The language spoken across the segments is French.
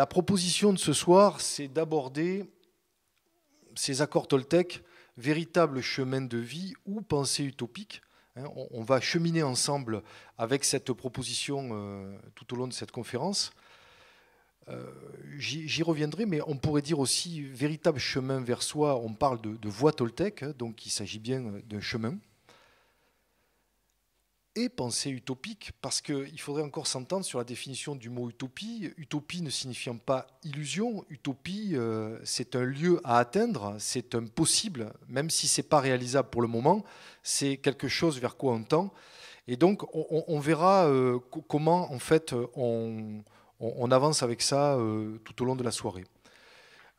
La proposition de ce soir, c'est d'aborder ces accords Toltec, véritable chemin de vie ou pensée utopique. On va cheminer ensemble avec cette proposition tout au long de cette conférence. J'y reviendrai, mais on pourrait dire aussi véritable chemin vers soi. On parle de voie Toltec, donc il s'agit bien d'un chemin. Et pensée utopique, parce qu'il faudrait encore s'entendre sur la définition du mot utopie. Utopie ne signifiant pas illusion. Utopie, c'est un lieu à atteindre, c'est un possible, même si ce n'est pas réalisable pour le moment, c'est quelque chose vers quoi on tend. Et donc, on verra comment, en fait, on avance avec ça tout au long de la soirée.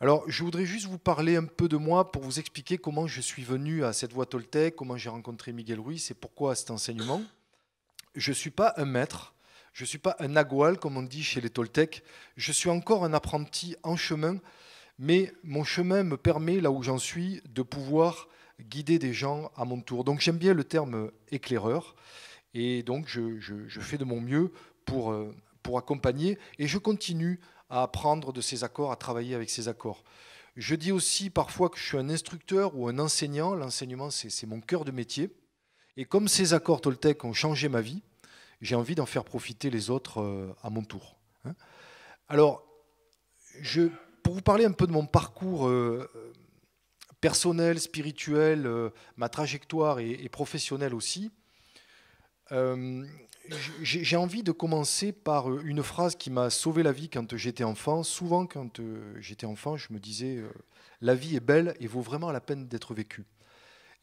Alors, je voudrais juste vous parler un peu de moi pour vous expliquer comment je suis venu à cette voie Toltec, comment j'ai rencontré Miguel Ruiz et pourquoi cet enseignement. Je ne suis pas un maître, je ne suis pas un nagual, comme on dit chez les Toltecs. Je suis encore un apprenti en chemin, mais mon chemin me permet, là où j'en suis, de pouvoir guider des gens à mon tour. Donc j'aime bien le terme éclaireur, et donc je fais de mon mieux pour accompagner, et je continue à apprendre de ces accords, à travailler avec ces accords. Je dis aussi parfois que je suis un instructeur ou un enseignant. L'enseignement, c'est mon cœur de métier. Et comme ces accords Toltec ont changé ma vie, j'ai envie d'en faire profiter les autres à mon tour. Alors, pour vous parler un peu de mon parcours personnel, spirituel, ma trajectoire et professionnelle aussi, j'ai envie de commencer par une phrase qui m'a sauvé la vie quand j'étais enfant. Souvent, quand j'étais enfant, je me disais la vie est belle et vaut vraiment la peine d'être vécue.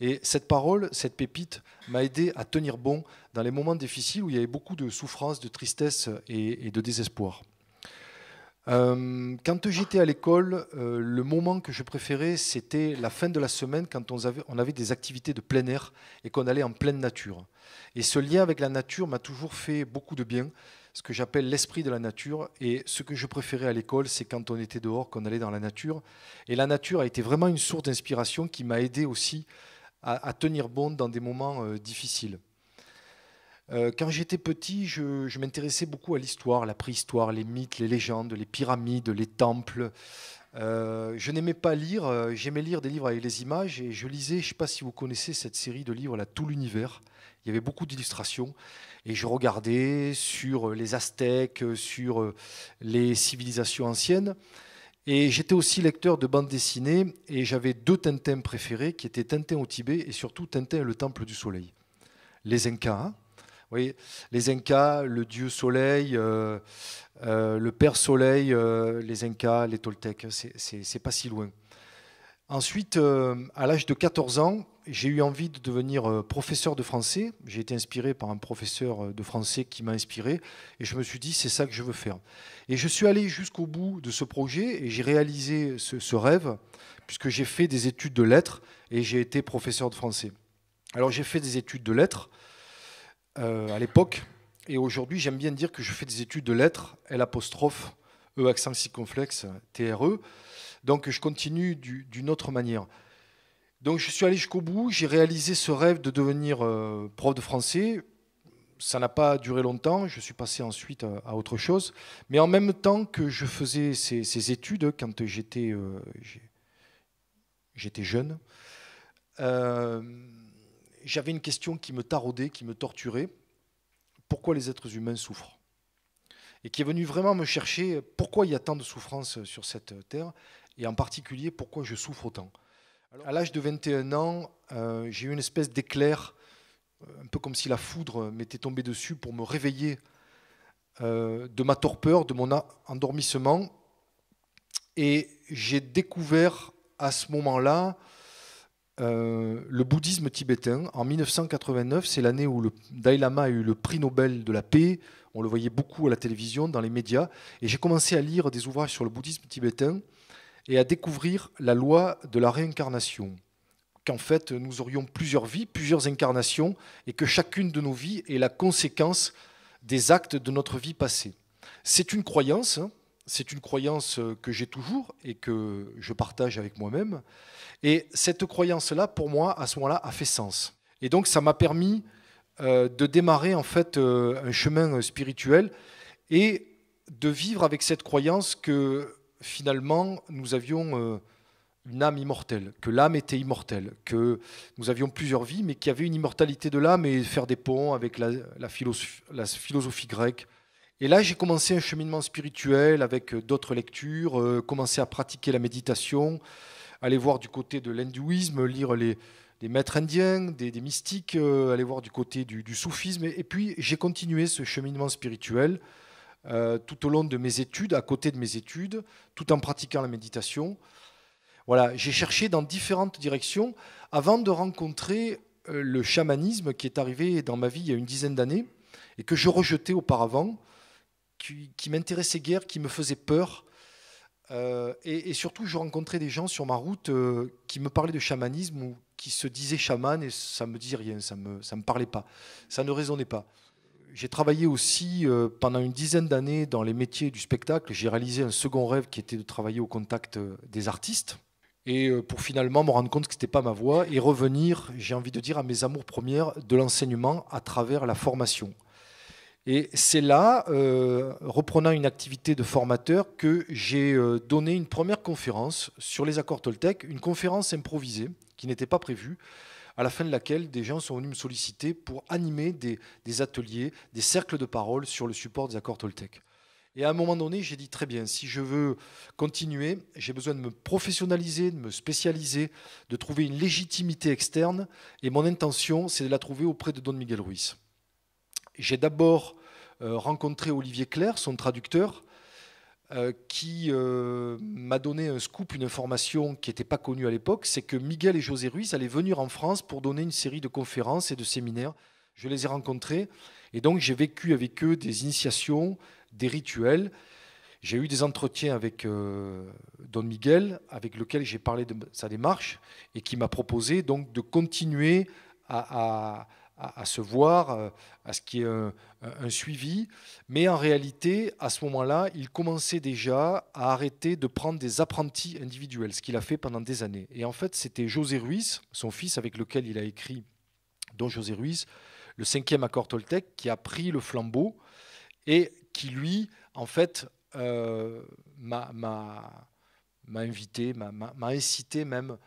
Et cette parole, cette pépite, m'a aidé à tenir bon dans les moments difficiles où il y avait beaucoup de souffrance, de tristesse et de désespoir. Quand j'étais à l'école, le moment que je préférais, c'était la fin de la semaine, quand on avait des activités de plein air et qu'on allait en pleine nature. Et ce lien avec la nature m'a toujours fait beaucoup de bien, ce que j'appelle l'esprit de la nature. Et ce que je préférais à l'école, c'est quand on était dehors, qu'on allait dans la nature. Et la nature a été vraiment une source d'inspiration qui m'a aidé aussi à tenir bon dans des moments difficiles. Quand j'étais petit, je m'intéressais beaucoup à l'histoire, la préhistoire, les mythes, les légendes, les pyramides, les temples. Je n'aimais pas lire, j'aimais lire des livres avec les images et je lisais, je ne sais pas si vous connaissez cette série de livres, là, Tout l'univers. Il y avait beaucoup d'illustrations et je regardais sur les Aztèques, sur les civilisations anciennes. Et j'étais aussi lecteur de bandes dessinées et j'avais deux Tintins préférés qui étaient Tintin au Tibet et surtout Tintin et le Temple du Soleil. Les Incas, hein, oui, les Incas, le dieu Soleil, le Père Soleil, les Incas, les Toltecs, c'est pas si loin. Ensuite, à l'âge de 14 ans, j'ai eu envie de devenir professeur de français. J'ai été inspiré par un professeur de français qui m'a inspiré et je me suis dit c'est ça que je veux faire. Et je suis allé jusqu'au bout de ce projet et j'ai réalisé ce rêve puisque j'ai fait des études de lettres et j'ai été professeur de français. Alors j'ai fait des études de lettres à l'époque et aujourd'hui j'aime bien dire que je fais des études de lettres, L', E accent circonflexe, TRE. Donc je continue d'une autre manière. Donc je suis allé jusqu'au bout, j'ai réalisé ce rêve de devenir prof de français. Ça n'a pas duré longtemps, je suis passé ensuite à autre chose. Mais en même temps que je faisais ces études, quand j'étais jeune, j'avais une question qui me taraudait, qui me torturait. Pourquoi les êtres humains souffrent ? Et qui est venu vraiment me chercher pourquoi il y a tant de souffrance sur cette terre, et en particulier pourquoi je souffre autant. Alors, à l'âge de 21 ans, j'ai eu une espèce d'éclair, un peu comme si la foudre m'était tombée dessus pour me réveiller de ma torpeur, de mon endormissement. Et j'ai découvert à ce moment-là le bouddhisme tibétain. En 1989, c'est l'année où le Dalai Lama a eu le prix Nobel de la paix. On le voyait beaucoup à la télévision, dans les médias. Et j'ai commencé à lire des ouvrages sur le bouddhisme tibétain et à découvrir la loi de la réincarnation. Qu'en fait, nous aurions plusieurs vies, plusieurs incarnations, et que chacune de nos vies est la conséquence des actes de notre vie passée. C'est une croyance, hein, c'est une croyance que j'ai toujours et que je partage avec moi-même. Et cette croyance-là, pour moi, à ce moment-là, a fait sens. Et donc, ça m'a permis de démarrer en fait un chemin spirituel. Et de vivre avec cette croyance que finalement nous avions une âme immortelle, que l'âme était immortelle, que nous avions plusieurs vies, mais qu'il y avait une immortalité de l'âme et faire des ponts avec la philosophie grecque. Et là, j'ai commencé un cheminement spirituel avec d'autres lectures, commencé à pratiquer la méditation, aller voir du côté de l'hindouisme, lire les maîtres indiens, des mystiques, aller voir du côté du soufisme. Et puis, j'ai continué ce cheminement spirituel tout au long de mes études, à côté de mes études, tout en pratiquant la méditation. Voilà, j'ai cherché dans différentes directions avant de rencontrer le chamanisme qui est arrivé dans ma vie il y a une dizaine d'années et que je rejetais auparavant, qui m'intéressait guère, qui me faisait peur. Et surtout, je rencontrais des gens sur ma route qui me parlaient de chamanisme ou qui se disaient chaman et ça me dit rien, ça me parlait pas, ça ne résonnait pas. J'ai travaillé aussi pendant une dizaine d'années dans les métiers du spectacle. J'ai réalisé un second rêve qui était de travailler au contact des artistes et pour finalement me rendre compte que ce n'était pas ma voie et revenir, j'ai envie de dire, à mes amours premières de l'enseignement à travers la formation. Et c'est là, reprenant une activité de formateur, que j'ai donné une première conférence sur les accords Toltec, une conférence improvisée qui n'était pas prévue, à la fin de laquelle des gens sont venus me solliciter pour animer des ateliers, des cercles de parole sur le support des accords Toltec. Et à un moment donné, j'ai dit très bien, si je veux continuer, j'ai besoin de me professionnaliser, de me spécialiser, de trouver une légitimité externe. Et mon intention, c'est de la trouver auprès de Don Miguel Ruiz. J'ai d'abord rencontré Olivier Clerc, son traducteur, qui m'a donné un scoop, une information qui n'était pas connue à l'époque, c'est que Miguel et José Ruiz allaient venir en France pour donner une série de conférences et de séminaires. Je les ai rencontrés et donc j'ai vécu avec eux des initiations, des rituels. J'ai eu des entretiens avec Don Miguel, avec lequel j'ai parlé de sa démarche et qui m'a proposé donc de continuer à se voir, à ce qu'il y ait un suivi. Mais en réalité, à ce moment-là, il commençait déjà à arrêter de prendre des apprentis individuels, ce qu'il a fait pendant des années. Et en fait, c'était José Ruiz, son fils, avec lequel il a écrit, Don José Ruiz, le 5e accord Toltec, qui a pris le flambeau et qui, lui, en fait, m'a invité, m'a incité même,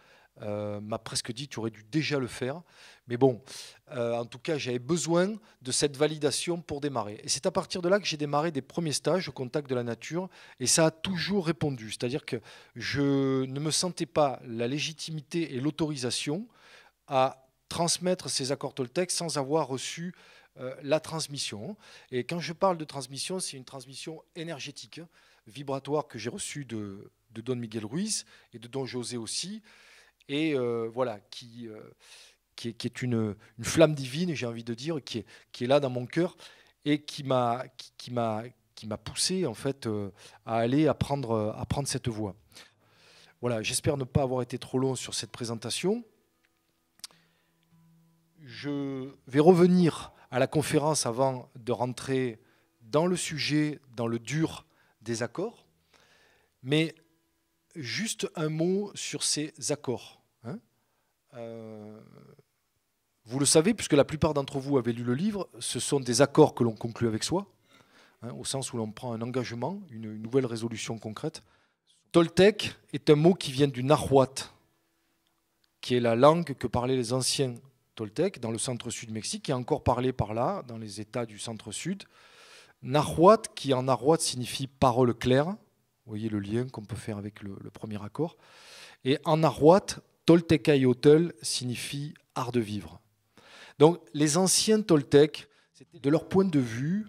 m'a presque dit tu aurais dû déjà le faire. Mais bon, en tout cas, j'avais besoin de cette validation pour démarrer. Et c'est à partir de là que j'ai démarré des premiers stages au contact de la nature. Et ça a toujours répondu. C'est-à-dire que je ne me sentais pas la légitimité et l'autorisation à transmettre ces accords Toltec sans avoir reçu la transmission. Et quand je parle de transmission, c'est une transmission énergétique, vibratoire que j'ai reçue de Don Miguel Ruiz et de Don José aussi. Et voilà, qui est une flamme divine, j'ai envie de dire, qui est là dans mon cœur et qui m'a poussé en fait à aller à prendre cette voie. Voilà, j'espère ne pas avoir été trop long sur cette présentation. Je vais revenir à la conférence avant de rentrer dans le sujet, dans le dur des accords, mais juste un mot sur ces accords. Vous le savez, puisque la plupart d'entre vous avez lu le livre, ce sont des accords que l'on conclut avec soi, au sens où l'on prend un engagement, une nouvelle résolution concrète. Toltec est un mot qui vient du Nahuatl, qui est la langue que parlaient les anciens Toltec dans le centre-sud du Mexique, qui est encore parlée par là, dans les États du centre-sud. Nahuatl, qui en nahuatl signifie parole claire. Vous voyez le lien qu'on peut faire avec le premier accord. Et en nahuatl, Toltecayotl signifie art de vivre. Donc les anciens Toltecs, de leur point de vue,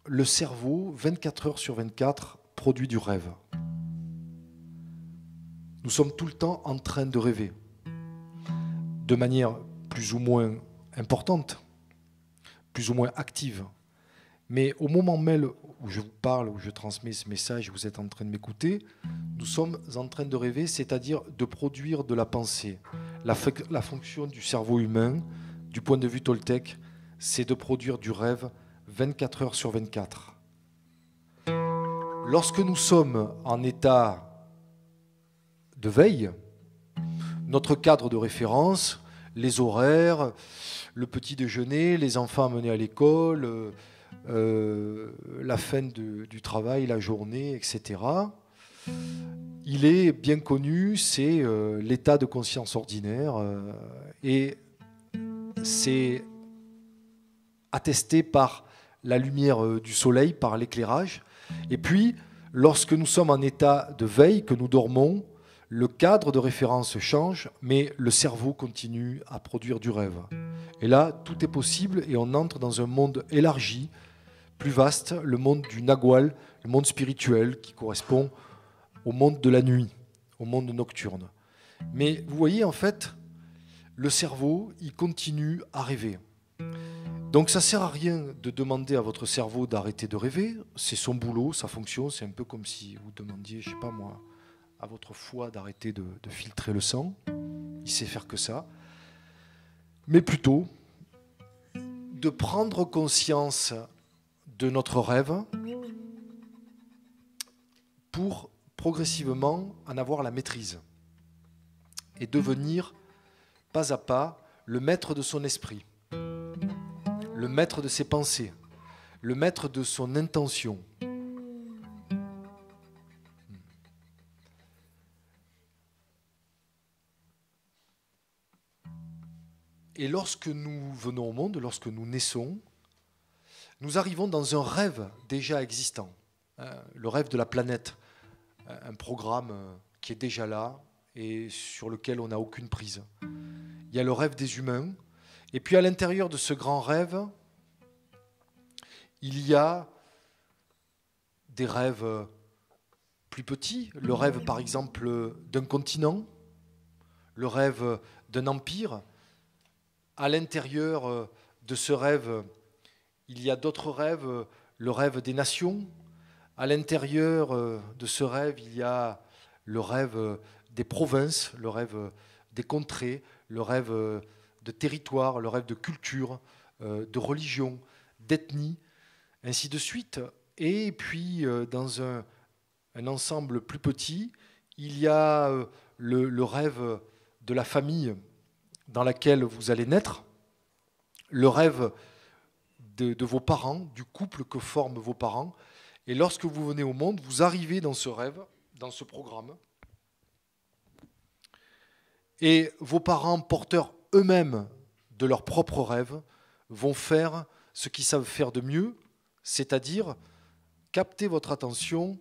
le cerveau, 24 heures sur 24, produit du rêve. Nous sommes tout le temps en train de rêver, de manière plus ou moins importante, plus ou moins active. Mais au moment même où je vous parle, où je transmets ce message, et vous êtes en train de m'écouter, nous sommes en train de rêver, c'est-à-dire de produire de la pensée. La fonction du cerveau humain, du point de vue Toltec, c'est de produire du rêve 24 heures sur 24. Lorsque nous sommes en état de veille, notre cadre de référence, les horaires, le petit déjeuner, les enfants amenés à l'école, la fin du travail, la journée, etc. Il est bien connu, c'est l'état de conscience ordinaire et c'est attesté par la lumière du soleil, par l'éclairage. Et puis, lorsque nous sommes en état de veille, que nous dormons, le cadre de référence change, mais le cerveau continue à produire du rêve. Et là, tout est possible et on entre dans un monde élargi, plus vaste, le monde du Nagual, le monde spirituel qui correspond au monde de la nuit, au monde nocturne. Mais vous voyez, en fait, le cerveau, il continue à rêver. Donc ça ne sert à rien de demander à votre cerveau d'arrêter de rêver. C'est son boulot, sa fonction. C'est un peu comme si vous demandiez, je ne sais pas moi, à votre foie d'arrêter de filtrer le sang. Il sait faire que ça. Mais plutôt de prendre conscience de notre rêve pour progressivement en avoir la maîtrise et devenir pas à pas le maître de son esprit, le maître de ses pensées, le maître de son intention. Et lorsque nous venons au monde, lorsque nous naissons, nous arrivons dans un rêve déjà existant, le rêve de la planète, un programme qui est déjà là et sur lequel on n'a aucune prise. Il y a le rêve des humains, et puis à l'intérieur de ce grand rêve, il y a des rêves plus petits, le rêve par exemple d'un continent, le rêve d'un empire. À l'intérieur de ce rêve, il y a d'autres rêves, le rêve des nations. À l'intérieur de ce rêve, il y a le rêve des provinces, le rêve des contrées, le rêve de territoire, le rêve de culture, de religion, d'ethnie, ainsi de suite. Et puis, dans un ensemble plus petit, il y a le rêve de la famille dans laquelle vous allez naître, le rêve de vos parents, du couple que forment vos parents. Et lorsque vous venez au monde, vous arrivez dans ce rêve, dans ce programme. Et vos parents, porteurs eux-mêmes de leurs propres rêves, vont faire ce qu'ils savent faire de mieux, c'est-à-dire capter votre attention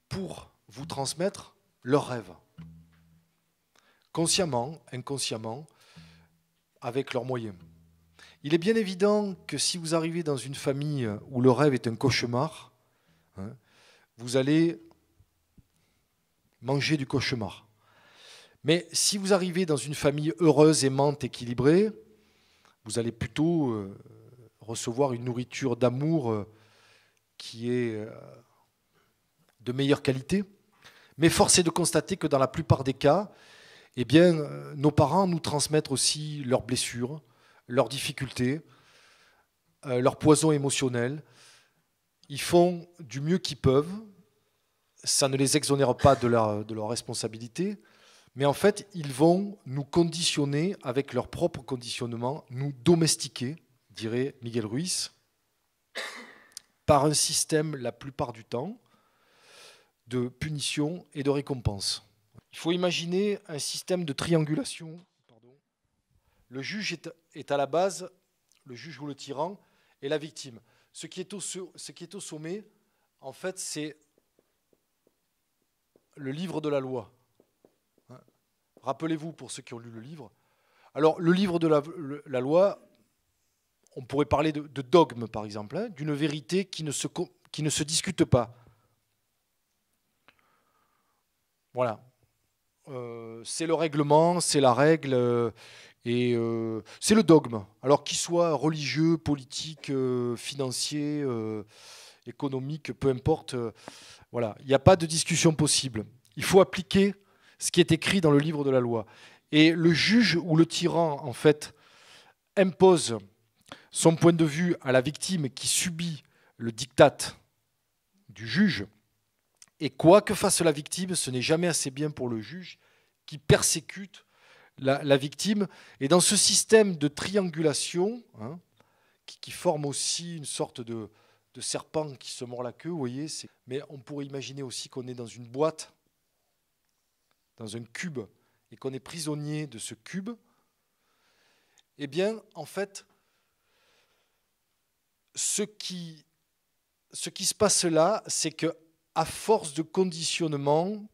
pour vous transmettre leurs rêves. Consciemment, inconsciemment, avec leurs moyens. Il est bien évident que si vous arrivez dans une famille où le rêve est un cauchemar, vous allez manger du cauchemar. Mais si vous arrivez dans une famille heureuse, aimante, équilibrée, vous allez plutôt recevoir une nourriture d'amour qui est de meilleure qualité. Mais force est de constater que dans la plupart des cas, eh bien, nos parents nous transmettent aussi leurs blessures, leurs difficultés, leurs poisons émotionnels. Ils font du mieux qu'ils peuvent. Ça ne les exonère pas de leur responsabilité. Mais en fait, ils vont nous conditionner avec leur propre conditionnement, nous domestiquer, dirait Miguel Ruiz, par un système, la plupart du temps, de punition et de récompense. Il faut imaginer un système de triangulation. Le juge est à la base, le juge ou le tyran, et la victime. Ce qui est au sommet, en fait, c'est le livre de la loi. Rappelez-vous, pour ceux qui ont lu le livre. Alors, le livre de la loi, on pourrait parler de dogme, par exemple, d'une vérité qui ne se discute pas. Voilà. C'est le règlement, c'est la règle, et c'est le dogme. Alors qu'il soit religieux, politique, financier, économique, peu importe, voilà. Il n'y a pas de discussion possible. Il faut appliquer ce qui est écrit dans le livre de la loi. Et le juge ou le tyran, en fait, impose son point de vue à la victime qui subit le diktat du juge. Et quoi que fasse la victime, ce n'est jamais assez bien pour le juge qui persécute la victime. Et dans ce système de triangulation, qui forme aussi une sorte de de serpent qui se mord la queue, vous voyez. Mais on pourrait imaginer aussi qu'on est dans une boîte, dans un cube, et qu'on est prisonnier de ce cube. Eh bien, en fait, ce qui se passe là, c'est qu'à force de conditionnement,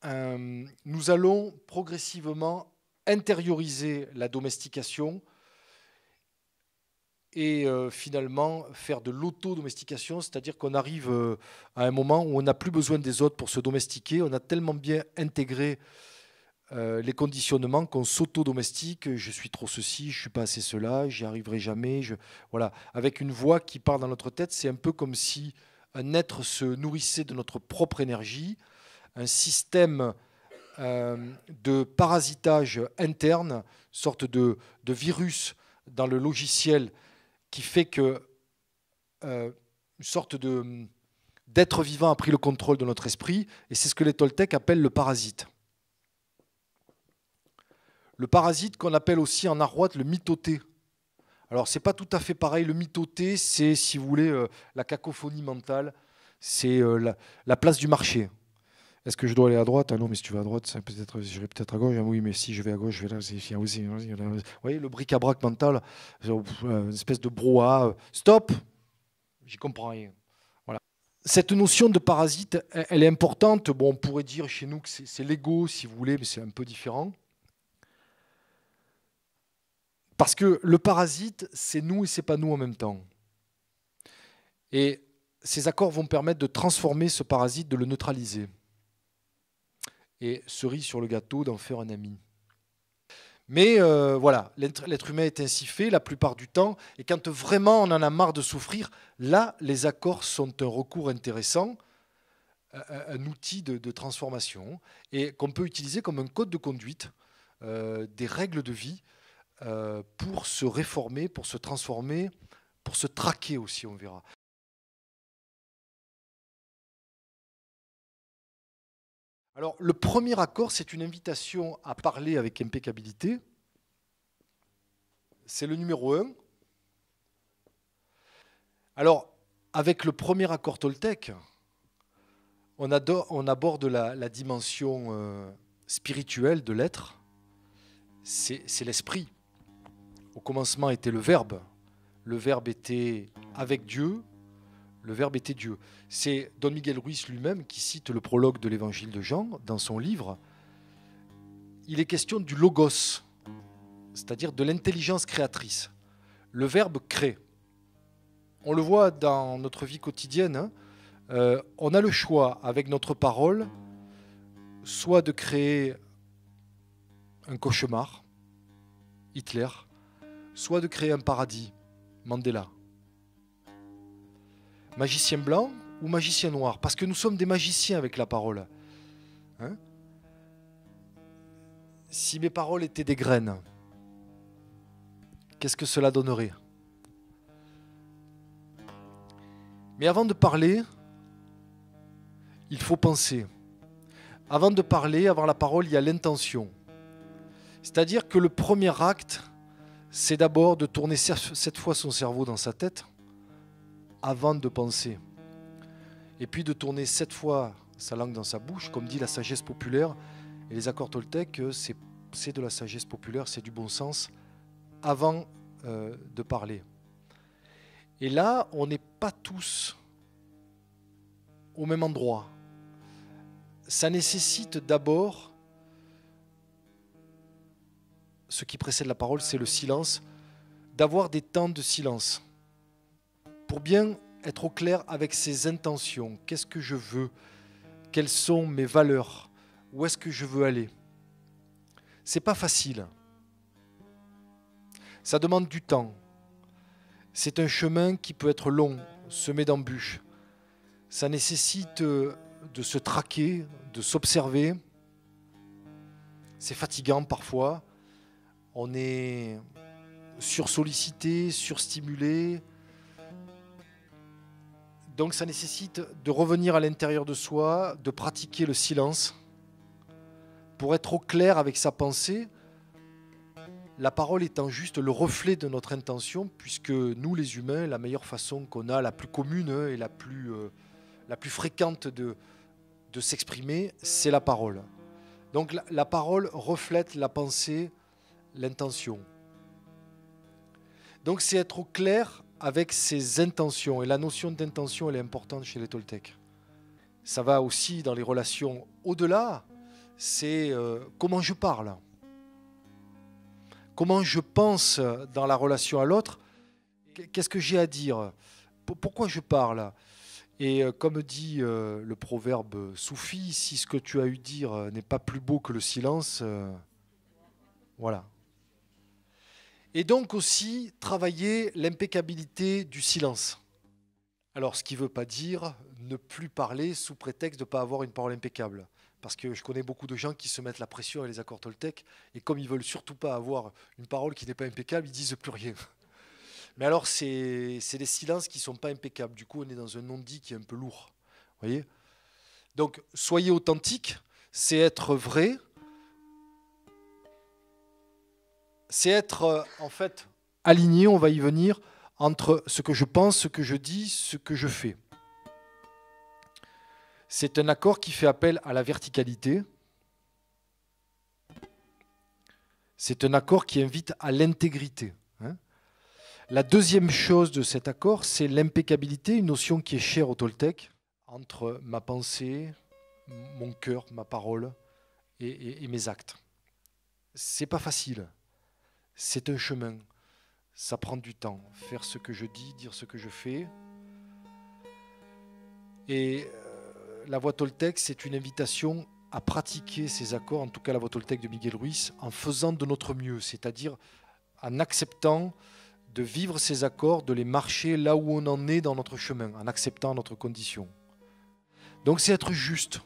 nous allons progressivement intérioriser la domestication et finalement faire de l'auto-domestication, c'est-à-dire qu'on arrive à un moment où on n'a plus besoin des autres pour se domestiquer, on a tellement bien intégré les conditionnements qu'on s'auto-domestique, je suis trop ceci, je ne suis pas assez cela, j'y arriverai jamais. Voilà. Avec une voix qui parle dans notre tête, c'est un peu comme si un être se nourrissait de notre propre énergie, un système de parasitage interne, sorte de virus dans le logiciel qui fait que une sorte d'être vivant a pris le contrôle de notre esprit, et c'est ce que les Toltecs appellent le parasite. Le parasite qu'on appelle aussi en nahuatl le mitoté. Alors, ce n'est pas tout à fait pareil. Le mitoté, c'est, si vous voulez, la cacophonie mentale. C'est la place du marché. Est-ce que je dois aller à droite? Ah non, mais si tu vas à droite, j'irai peut-être à gauche. Ah oui, mais si je vais à gauche, je vais là. C'est aussi. Vous voyez, le bric-à-brac mental, une espèce de brouhaha. Stop! J'y comprends rien. Voilà. Cette notion de parasite, elle est importante. Bon, on pourrait dire chez nous que c'est l'ego, si vous voulez, mais c'est un peu différent. Parce que le parasite, c'est nous et c'est pas nous en même temps. Et ces accords vont permettre de transformer ce parasite, de le neutraliser. Et cerise sur le gâteau, d'en faire un ami. Mais voilà, l'être humain est ainsi fait la plupart du temps. Et quand vraiment on en a marre de souffrir, là, les accords sont un recours intéressant, un outil de transformation, et qu'on peut utiliser comme un code de conduite, des règles de vie, pour se réformer, pour se transformer, pour se traquer aussi, on verra. Alors, le premier accord, c'est une invitation à parler avec impeccabilité. C'est le numéro 1. Alors, avec le premier accord Toltec, on aborde la dimension spirituelle de l'être. C'est l'esprit. Au commencement était le Verbe. Le Verbe était avec Dieu. Le Verbe était Dieu. C'est Don Miguel Ruiz lui-même qui cite le prologue de l'Évangile de Jean dans son livre. Il est question du logos, c'est-à-dire de l'intelligence créatrice. Le Verbe crée. On le voit dans notre vie quotidienne. Hein. On a le choix avec notre parole, soit de créer un cauchemar, Hitler, soit de créer un paradis, Mandela. Magicien blanc ou magicien noir? Parce que nous sommes des magiciens avec la parole. Hein? Si mes paroles étaient des graines, qu'est-ce que cela donnerait? Mais avant de parler, il faut penser. Avant de parler, avant la parole, il y a l'intention. C'est-à-dire que le premier acte, c'est d'abord de tourner 7 fois son cerveau dans sa tête avant de penser. Et puis de tourner 7 fois sa langue dans sa bouche, comme dit la sagesse populaire. Et les accords Toltec, c'est de la sagesse populaire, c'est du bon sens, avant de parler. Et là, on n'est pas tous au même endroit. Ça nécessite d'abord, ce qui précède la parole, c'est le silence, d'avoir des temps de silence pour bien être au clair avec ses intentions. Qu'est-ce que je veux? Quelles sont mes valeurs? Où est-ce que je veux aller? C'est pas facile. Ça demande du temps. C'est un chemin qui peut être long, semé d'embûches. Ça nécessite de se traquer, de s'observer. C'est fatigant parfois. On est sursollicité, surstimulé. Donc ça nécessite de revenir à l'intérieur de soi, de pratiquer le silence pour être au clair avec sa pensée. la parole étant juste le reflet de notre intention, puisque nous les humains, la meilleure façon qu'on a, la plus commune et la plus fréquente de s'exprimer, c'est la parole. Donc la parole reflète la pensée, l'intention. Donc c'est être au clair avec ses intentions. Et la notion d'intention, elle est importante chez les Toltecs. Ça va aussi dans les relations au-delà, c'est comment je parle. Comment je pense dans la relation à l'autre. Qu'est-ce que j'ai à dire? Pourquoi je parle? Et comme dit le proverbe soufi, si ce que tu as eu dire n'est pas plus beau que le silence, voilà. Et donc aussi travailler l'impeccabilité du silence. Alors ce qui ne veut pas dire ne plus parler sous prétexte de ne pas avoir une parole impeccable. Parce que je connais beaucoup de gens qui se mettent la pression avec les accords Toltec, et comme ils ne veulent surtout pas avoir une parole qui n'est pas impeccable, ils ne disent plus rien. Mais alors c'est des silences qui ne sont pas impeccables. Du coup on est dans un non-dit qui est un peu lourd. Voyez ? Donc soyez authentique, c'est être vrai. C'est être en fait aligné, on va y venir, entre ce que je pense, ce que je dis, ce que je fais. C'est un accord qui fait appel à la verticalité. C'est un accord qui invite à l'intégrité. La deuxième chose de cet accord, c'est l'impeccabilité, une notion qui est chère au Toltec, entre ma pensée, mon cœur, ma parole et mes actes. C'est pas facile. C'est un chemin. Ça prend du temps. Faire ce que je dis, dire ce que je fais. Et la voie Toltec, c'est une invitation à pratiquer ces accords, en tout cas la voie Toltec de Miguel Ruiz, en faisant de notre mieux, c'est-à-dire en acceptant de vivre ces accords, de les marcher là où on en est dans notre chemin, en acceptant notre condition. Donc c'est être juste,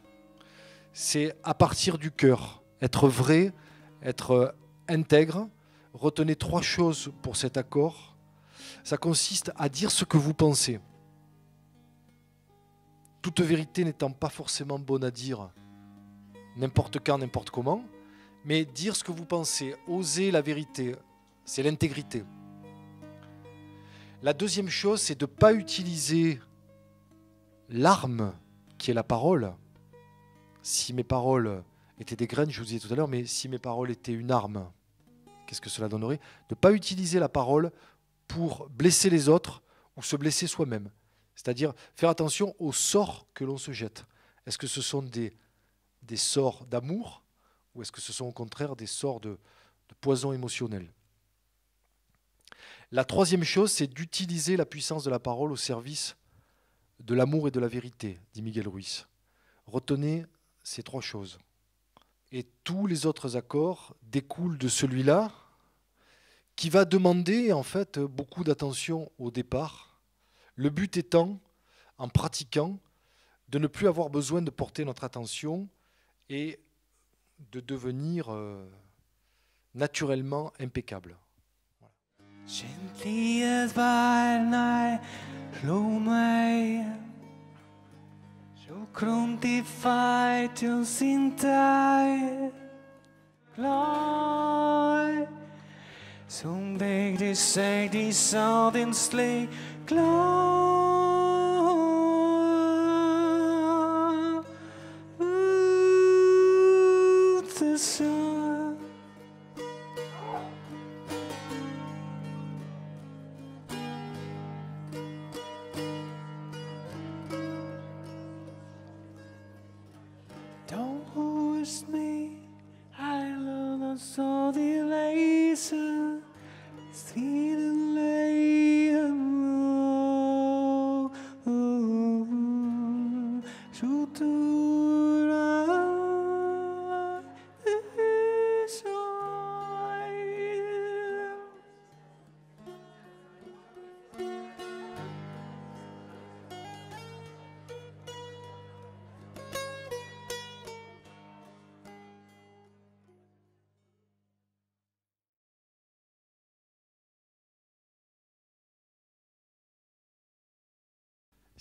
c'est à partir du cœur, être vrai, être intègre. Retenez 3 choses pour cet accord. Ça consiste à dire ce que vous pensez. Toute vérité n'étant pas forcément bonne à dire n'importe quand, n'importe comment, mais dire ce que vous pensez, oser la vérité, c'est l'intégrité. La deuxième chose, c'est de ne pas utiliser l'arme qui est la parole. Si mes paroles étaient des graines, je vous disais tout à l'heure, mais si mes paroles étaient une arme, qu'est-ce que cela donnerait? De ne pas utiliser la parole pour blesser les autres ou se blesser soi-même. C'est-à-dire faire attention aux sorts que l'on se jette. Est-ce que ce sont des sorts d'amour ou est-ce que ce sont au contraire des sorts de poison émotionnel? La troisième chose, c'est d'utiliser la puissance de la parole au service de l'amour et de la vérité, dit Miguel Ruiz. Retenez ces 3 choses. Et tous les autres accords découlent de celui-là, qui va demander en fait beaucoup d'attention au départ. Le but étant, en pratiquant, de ne plus avoir besoin de porter notre attention et de devenir naturellement impeccable. Gently as by night, slow mig. Så krontify till sin tid. Glad. Som vägde sig de sa din släng. Glad. Ut the sun. Don't push me, I love the soul the laser, see the layer, shoot to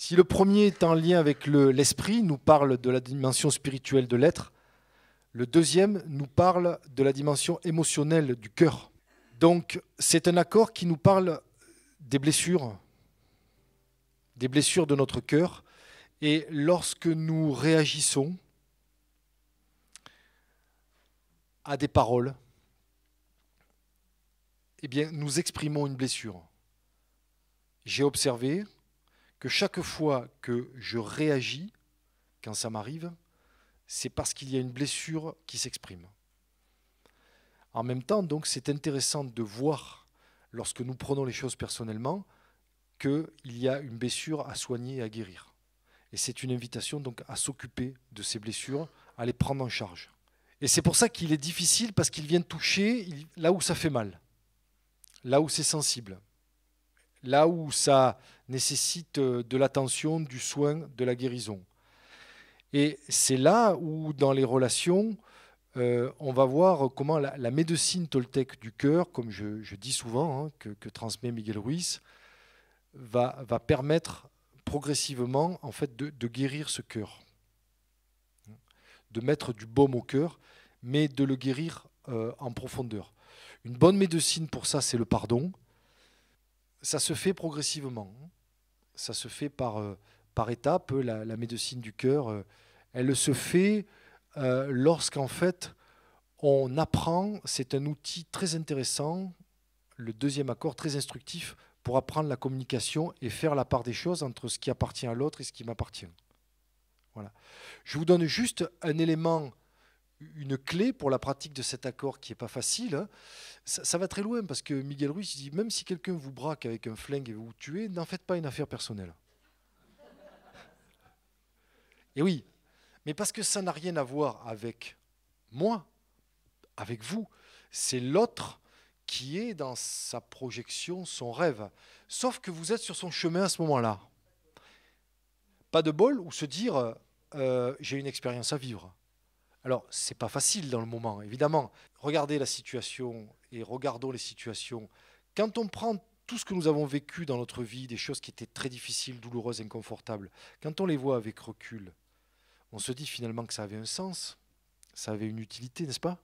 Si le premier est en lien avec l'esprit, nous parle de la dimension spirituelle de l'être, le deuxième nous parle de la dimension émotionnelle du cœur. Donc, c'est un accord qui nous parle des blessures de notre cœur. Et lorsque nous réagissons à des paroles, eh bien, nous exprimons une blessure. J'ai observé que chaque fois que je réagis, quand ça m'arrive, c'est parce qu'il y a une blessure qui s'exprime. En même temps, donc, c'est intéressant de voir, lorsque nous prenons les choses personnellement, qu'il y a une blessure à soigner et à guérir. Et c'est une invitation donc à s'occuper de ces blessures, à les prendre en charge. Et c'est pour ça qu'il est difficile, parce qu'il vient toucher là où ça fait mal, là où c'est sensible, là où ça nécessite de l'attention, du soin, de la guérison. Et c'est là où, dans les relations, on va voir comment la médecine toltèque du cœur, comme je dis souvent, que transmet Miguel Ruiz, va permettre progressivement en fait, de guérir ce cœur, de mettre du baume au cœur, mais de le guérir en profondeur. Une bonne médecine pour ça, c'est le pardon. Ça se fait progressivement. Ça se fait par étapes. La médecine du cœur, elle se fait lorsqu'en fait, on apprend, c'est un outil très intéressant, le deuxième accord, très instructif, pour apprendre la communication et faire la part des choses entre ce qui appartient à l'autre et ce qui m'appartient. Voilà. Je vous donne juste un élément, une clé pour la pratique de cet accord qui n'est pas facile. Ça va très loin parce que Miguel Ruiz dit, même si quelqu'un vous braque avec un flingue et vous tuez, n'en faites pas une affaire personnelle. Et oui, mais parce que ça n'a rien à voir avec moi, avec vous. C'est l'autre qui est dans sa projection, son rêve. Sauf que vous êtes sur son chemin à ce moment-là. Pas de bol ou se dire j'ai une expérience à vivre. Alors, c'est pas facile dans le moment, évidemment. Regardez la situation et regardons les situations. Quand on prend tout ce que nous avons vécu dans notre vie, des choses qui étaient très difficiles, douloureuses, inconfortables, quand on les voit avec recul, on se dit finalement que ça avait un sens, ça avait une utilité, n'est-ce pas?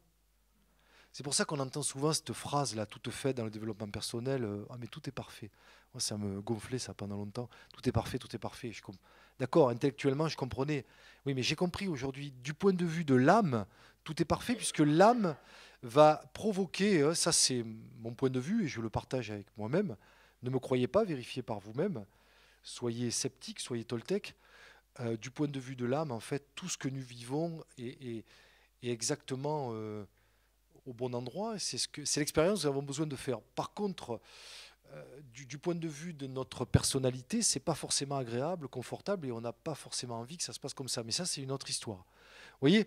C'est pour ça qu'on entend souvent cette phrase-là, toute faite dans le développement personnel, ah mais tout est parfait. Moi, ça me gonflait ça pendant longtemps. Tout est parfait, tout est parfait. D'accord, intellectuellement, je comprenais. Oui, mais j'ai compris aujourd'hui, du point de vue de l'âme, tout est parfait, puisque l'âme va provoquer, ça c'est mon point de vue, et je le partage avec moi-même, ne me croyez pas, vérifiez par vous-même, soyez sceptiques, soyez toltèques, du point de vue de l'âme, en fait, tout ce que nous vivons est exactement au bon endroit. C'est l'expérience que nous avons besoin de faire. Par contre, du point de vue de notre personnalité, c'est pas forcément agréable, confortable, et on n'a pas forcément envie que ça se passe comme ça. Mais ça, c'est une autre histoire. Vous voyez?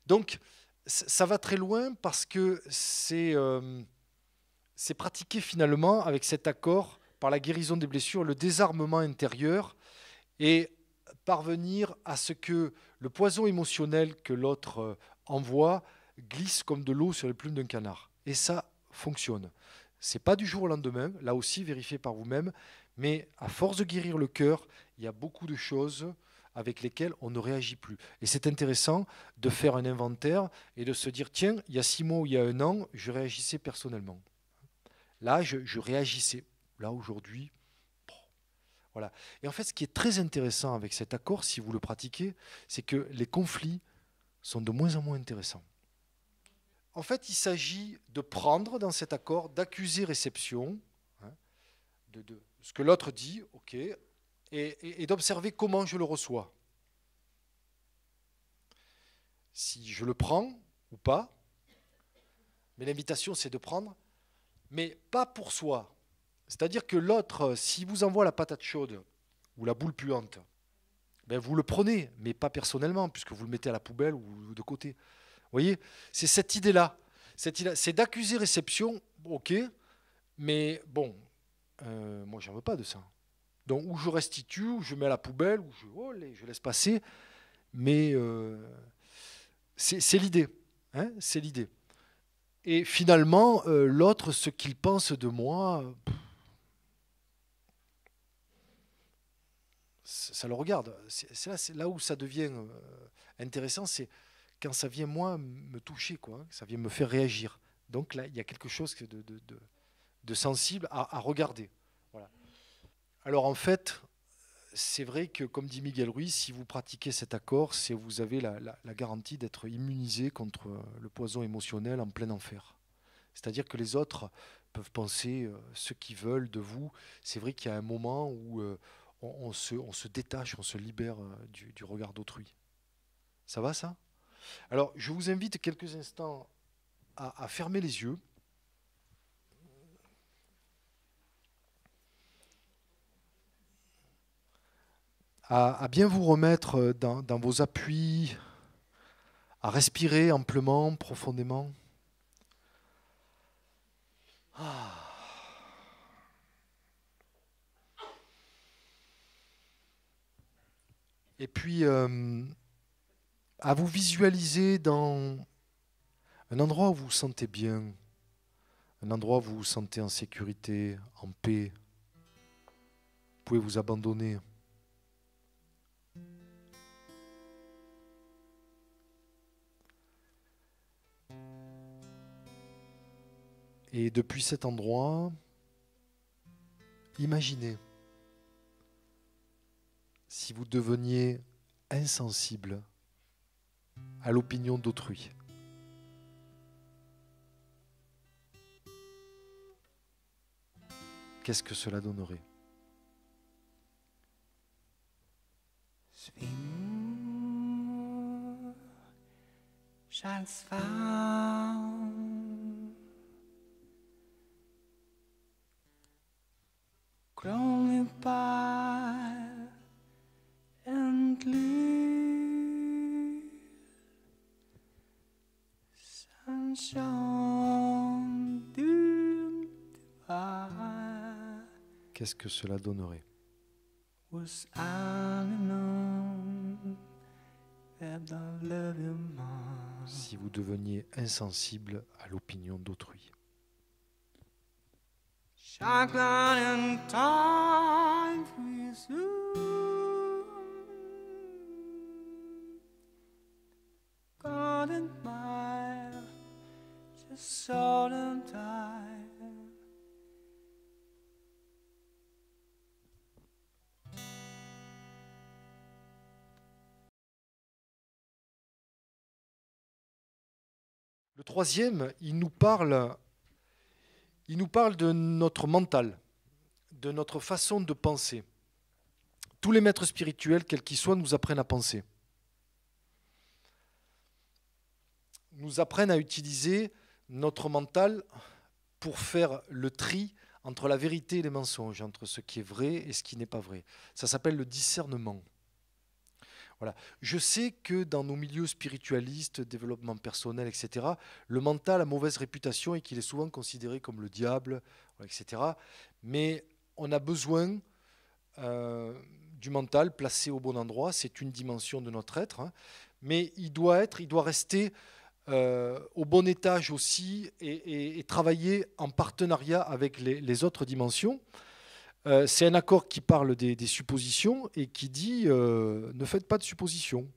Donc, ça va très loin parce que c'est pratiqué finalement avec cet accord par la guérison des blessures, le désarmement intérieur, et parvenir à ce que le poison émotionnel que l'autre envoie glisse comme de l'eau sur les plumes d'un canard. Et ça fonctionne. C'est pas du jour au lendemain, là aussi vérifiez par vous-même, mais à force de guérir le cœur, il y a beaucoup de choses avec lesquelles on ne réagit plus. Et c'est intéressant de faire un inventaire et de se dire, tiens, il y a 6 mois ou il y a 1 an, je réagissais personnellement. Là, je réagissais. Là, aujourd'hui, voilà. Et en fait, ce qui est très intéressant avec cet accord, si vous le pratiquez, c'est que les conflits sont de moins en moins intéressants. En fait, il s'agit de prendre dans cet accord, d'accuser réception, de ce que l'autre dit, ok, et d'observer comment je le reçois. Si je le prends ou pas, mais l'invitation c'est de prendre, mais pas pour soi. C'est-à-dire que l'autre, s'il vous envoie la patate chaude ou la boule puante, ben vous le prenez, mais pas personnellement, puisque vous le mettez à la poubelle ou de côté. Vous voyez, c'est cette idée-là. C'est d'accuser réception, ok, mais bon, moi j'en veux pas de ça. Donc ou je restitue, ou je mets à la poubelle, ou je laisse passer, mais c'est l'idée. Hein, c'est l'idée. Et finalement, l'autre, ce qu'il pense de moi, ça le regarde. C'est là où ça devient intéressant, c'est quand ça vient moi me toucher, quoi. Ça vient me faire réagir. Donc là, il y a quelque chose de sensible à regarder. Voilà. Alors en fait, c'est vrai que, comme dit Miguel Ruiz, si vous pratiquez cet accord, vous avez la garantie d'être immunisé contre le poison émotionnel en plein enfer. C'est-à-dire que les autres peuvent penser ce qu'ils veulent de vous. C'est vrai qu'il y a un moment où on se détache, on se libère du regard d'autrui. Ça va ça? Alors, je vous invite quelques instants à fermer les yeux. À bien vous remettre dans vos appuis, à respirer amplement, profondément. Ah. Et puis, à vous visualiser dans un endroit où vous vous sentez bien, un endroit où vous vous sentez en sécurité, en paix. Vous pouvez vous abandonner. Et depuis cet endroit, imaginez si vous deveniez insensible à l'opinion d'autrui. Qu'est-ce que cela donnerait? Shines found, crawling by and clear, sunshine doomed by. Qu'est-ce que cela donnerait? Was unknown that I love you more. Si vous deveniez insensible à l'opinion d'autrui. Shine and time with you, God and mine, just so and time. Le troisième, il nous parle de notre mental, de notre façon de penser. Tous les maîtres spirituels, quels qu'ils soient, nous apprennent à penser. Nous apprennent à utiliser notre mental pour faire le tri entre la vérité et les mensonges, entre ce qui est vrai et ce qui n'est pas vrai. Ça s'appelle le discernement. Voilà. Je sais que dans nos milieux spiritualistes, développement personnel, etc., le mental a mauvaise réputation et qu'il est souvent considéré comme le diable, etc. Mais on a besoin du mental placé au bon endroit. C'est une dimension de notre être, hein. Mais il doit rester au bon étage aussi et travailler en partenariat avec les autres dimensions. C'est un accord qui parle des suppositions et qui dit ne faites pas de suppositions.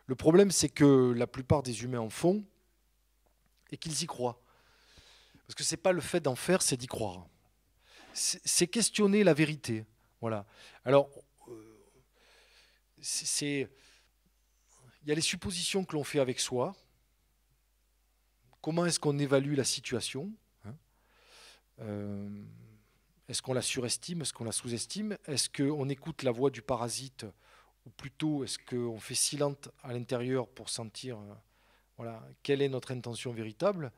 Le problème, c'est que la plupart des humains en font et qu'ils y croient. Parce que ce n'est pas le fait d'en faire, c'est d'y croire. C'est questionner la vérité. Voilà. Alors, il y a les suppositions que l'on fait avec soi. Comment est-ce qu'on évalue la situation, hein? Est-ce qu'on la surestime? Est-ce qu'on la sous-estime? Est-ce qu'on écoute la voix du parasite? Ou plutôt, est-ce qu'on fait silence à l'intérieur pour sentir voilà, quelle est notre intention véritable?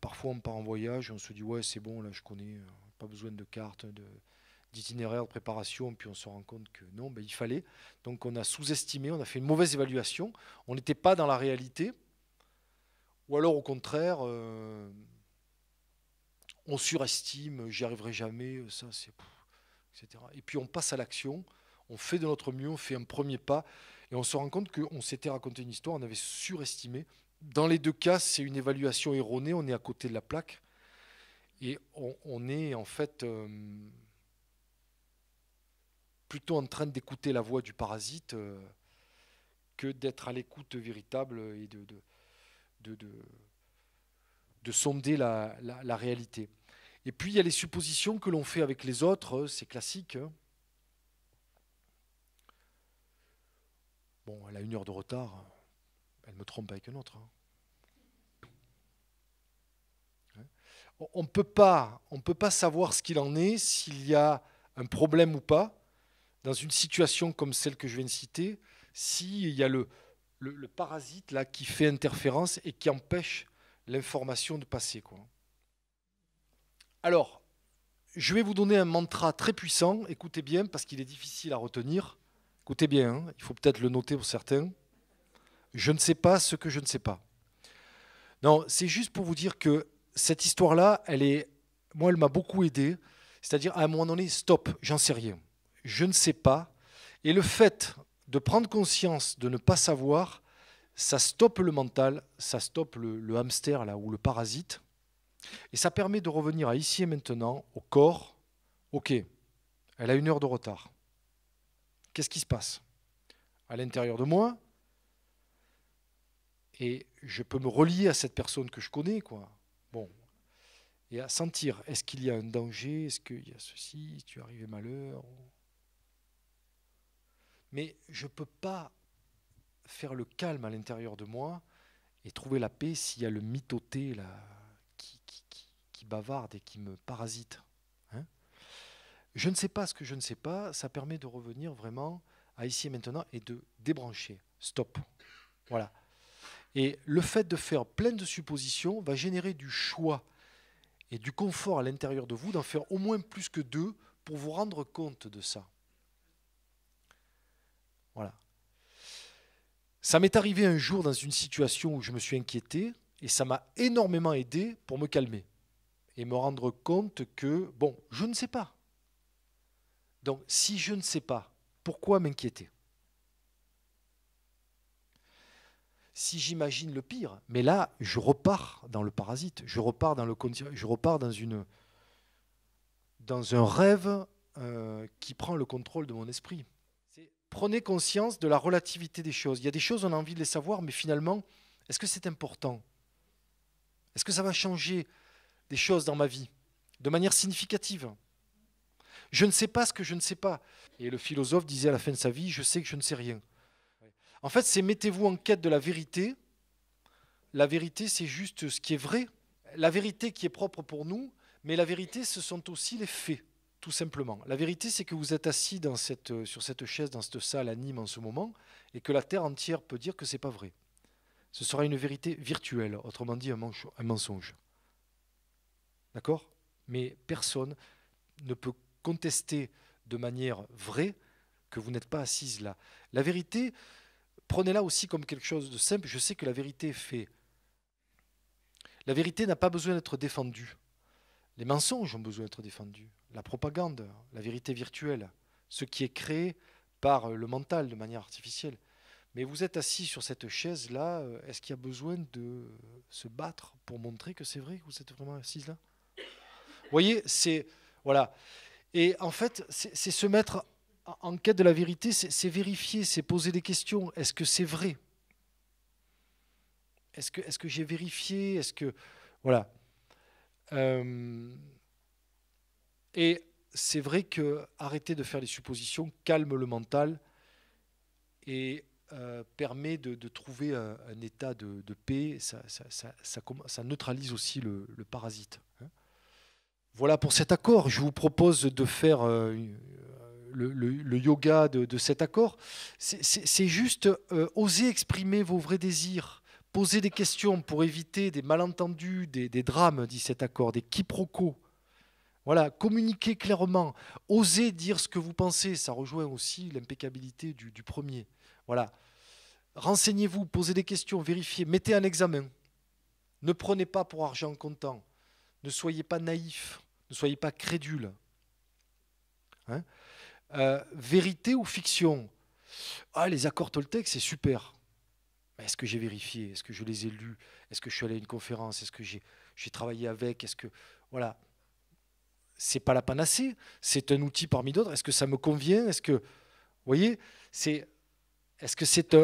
Parfois, on part en voyage, on se dit, ouais, c'est bon, là, je connais, pas besoin de cartes, d'itinéraire, de préparation, puis on se rend compte que non, ben, il fallait. Donc, on a sous-estimé, on a fait une mauvaise évaluation, on n'était pas dans la réalité, ou alors, au contraire, on surestime, j'y arriverai jamais, ça c'est... etc. Et puis on passe à l'action, on fait de notre mieux, on fait un premier pas, et on se rend compte qu'on s'était raconté une histoire, on avait surestimé. Dans les deux cas, c'est une évaluation erronée, on est à côté de la plaque, et on est en fait plutôt en train d'écouter la voix du parasite que d'être à l'écoute véritable et de sonder la réalité. Et puis, il y a les suppositions que l'on fait avec les autres, c'est classique. Bon, elle a 1 heure de retard, elle me trompe avec un autre. On ne peut pas savoir ce qu'il en est, s'il y a un problème ou pas, dans une situation comme celle que je viens de citer, s'il y a le parasite là, qui fait interférence et qui empêche l'information de passer, quoi. Alors, je vais vous donner un mantra très puissant, écoutez bien, parce qu'il est difficile à retenir. Écoutez bien, hein, il faut peut-être le noter pour certains. Je ne sais pas ce que je ne sais pas. Non, c'est juste pour vous dire que cette histoire-là, moi, elle m'a beaucoup aidé. C'est-à-dire, à un moment donné, stop, j'en sais rien. Je ne sais pas. Et le fait de prendre conscience de ne pas savoir, ça stoppe le mental, ça stoppe le hamster là, ou le parasite. Et ça permet de revenir à ici et maintenant, au corps. Ok, elle a 1 heure de retard. Qu'est-ce qui se passe à l'intérieur de moi? Et je peux me relier à cette personne que je connais, quoi. Bon. Et à sentir, est-ce qu'il y a un danger? Est-ce qu'il y a ceci? Tu es arrivé malheur? Mais je ne peux pas faire le calme à l'intérieur de moi et trouver la paix s'il y a le mitoté là, qui bavarde et qui me parasite. Hein? Je ne sais pas ce que je ne sais pas, ça permet de revenir vraiment à ici et maintenant et de débrancher. Stop. Voilà. Et le fait de faire plein de suppositions va générer du choix et du confort à l'intérieur de vous, d'en faire au moins plus que 2 pour vous rendre compte de ça. Voilà. Ça m'est arrivé un jour dans une situation où je me suis inquiété et ça m'a énormément aidé pour me calmer et me rendre compte que, bon, je ne sais pas. Donc, si je ne sais pas, pourquoi m'inquiéter? Si j'imagine le pire, mais là, je repars dans le parasite, je repars dans un rêve qui prend le contrôle de mon esprit. Prenez conscience de la relativité des choses. Il y a des choses, on a envie de les savoir, mais finalement, est-ce que c'est important? Est-ce que ça va changer des choses dans ma vie de manière significative? Je ne sais pas ce que je ne sais pas. Et le philosophe disait à la fin de sa vie, je sais que je ne sais rien. En fait, c'est mettez-vous en quête de la vérité. La vérité, c'est juste ce qui est vrai. La vérité qui est propre pour nous, mais la vérité, ce sont aussi les faits, tout simplement. La vérité, c'est que vous êtes assis sur cette chaise, dans cette salle à Nîmes en ce moment, et que la terre entière peut dire que ce n'est pas vrai. Ce sera une vérité virtuelle, autrement dit un mensonge. D'accord? Mais personne ne peut contester de manière vraie que vous n'êtes pas assise là. La vérité, prenez-la aussi comme quelque chose de simple. Je sais que la vérité fait. La vérité n'a pas besoin d'être défendue. Les mensonges ont besoin d'être défendus. La propagande, la vérité virtuelle, ce qui est créé par le mental de manière artificielle. Mais vous êtes assis sur cette chaise-là, est-ce qu'il y a besoin de se battre pour montrer que c'est vrai que vous êtes vraiment assis là? Vous voyez, c'est... Voilà. Et en fait, c'est se mettre en quête de la vérité, c'est vérifier, c'est poser des questions. Est-ce que c'est vrai? Est-ce que j'ai vérifié? Est-ce que... Voilà. Et c'est vrai que arrêter de faire des suppositions calme le mental et permet de trouver un état de paix. Ça neutralise aussi le parasite. Hein. Voilà pour cet accord. Je vous propose de faire le yoga de cet accord. C'est juste oser exprimer vos vrais désirs. Poser des questions pour éviter des malentendus, des drames, dit cet accord, des quiproquos. Voilà, communiquer clairement, oser dire ce que vous pensez, ça rejoint aussi l'impeccabilité du premier. Voilà, renseignez-vous, posez des questions, vérifiez, mettez un examen. Ne prenez pas pour argent comptant, ne soyez pas naïf, ne soyez pas crédule. Hein? Vérité ou fiction? Ah, les accords Toltec, c'est super. Est-ce que j'ai vérifié? Est-ce que je les ai lus? Est-ce que je suis allé à une conférence? Est-ce que j'ai travaillé avec? Est-ce que... Voilà. C'est pas la panacée. C'est un outil parmi d'autres. Est-ce que ça me convient? Est-ce que... Vous voyez? Est-ce que c'est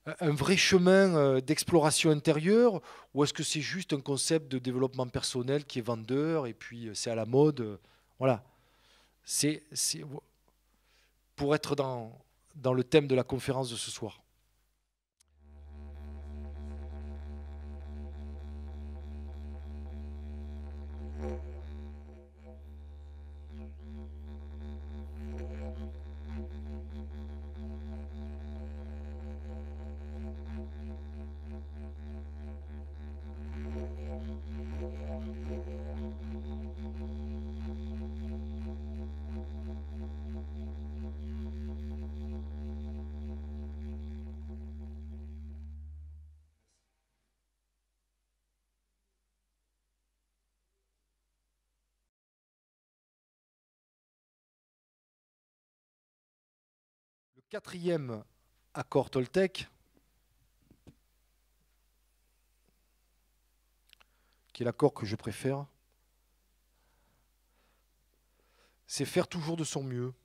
un vrai chemin d'exploration intérieure, ou est-ce que c'est juste un concept de développement personnel qui est vendeur et puis c'est à la mode voilà. C'est pour être dans le thème de la conférence de ce soir. Le quatrième accord Toltec, qui est l'accord que je préfère, c'est faire toujours de son mieux.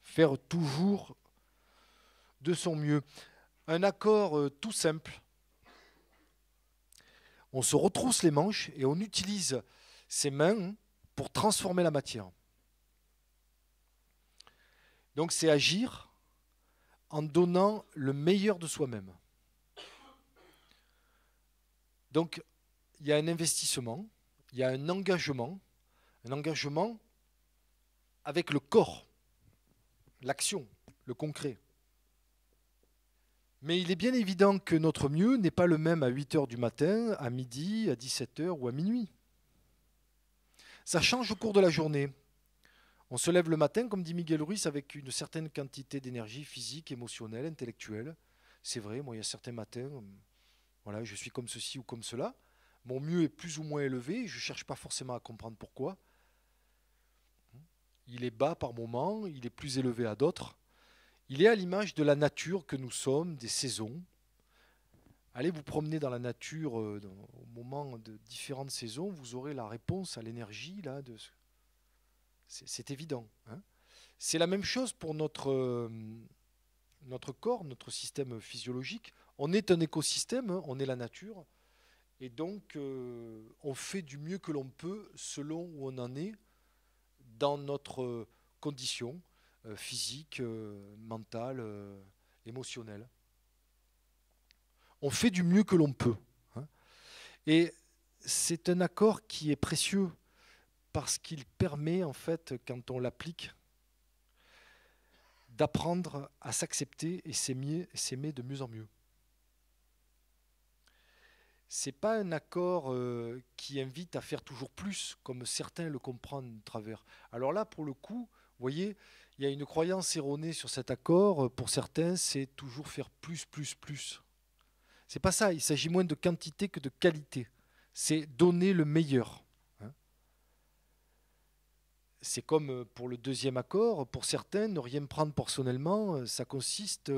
Faire toujours de son mieux. Un accord tout simple. On se retrousse les manches et on utilise ses mains pour transformer la matière. Donc c'est agir en donnant le meilleur de soi-même. Donc il y a un investissement, il y a un engagement avec le corps, l'action, le concret. Mais il est bien évident que notre mieux n'est pas le même à 8 heures du matin, à midi, à 17 heures ou à minuit. Ça change au cours de la journée. On se lève le matin, comme dit Miguel Ruiz, avec une certaine quantité d'énergie physique, émotionnelle, intellectuelle. C'est vrai, moi, il y a certains matins, voilà, je suis comme ceci ou comme cela. Mon mieux est plus ou moins élevé, je ne cherche pas forcément à comprendre pourquoi. Il est bas par moments, il est plus élevé à d'autres. Il est à l'image de la nature que nous sommes, des saisons. Allez vous promener dans la nature au moment de différentes saisons, vous aurez la réponse à l'énergie. C'est évident. Hein. C'est la même chose pour notre corps, notre système physiologique. On est un écosystème, hein, on est la nature. Et donc, on fait du mieux que l'on peut selon où on en est dans notre condition physique, mentale, émotionnelle. On fait du mieux que l'on peut. Hein. Et c'est un accord qui est précieux parce qu'il permet, en fait, quand on l'applique, d'apprendre à s'accepter et s'aimer de mieux en mieux. Ce n'est pas un accord qui invite à faire toujours plus, comme certains le comprennent de travers. Alors là, pour le coup, vous voyez, il y a une croyance erronée sur cet accord. Pour certains, c'est toujours faire plus, plus, plus. C'est pas ça, il s'agit moins de quantité que de qualité. C'est donner le meilleur. Hein. C'est comme pour le deuxième accord, pour certains, ne rien prendre personnellement, ça consiste à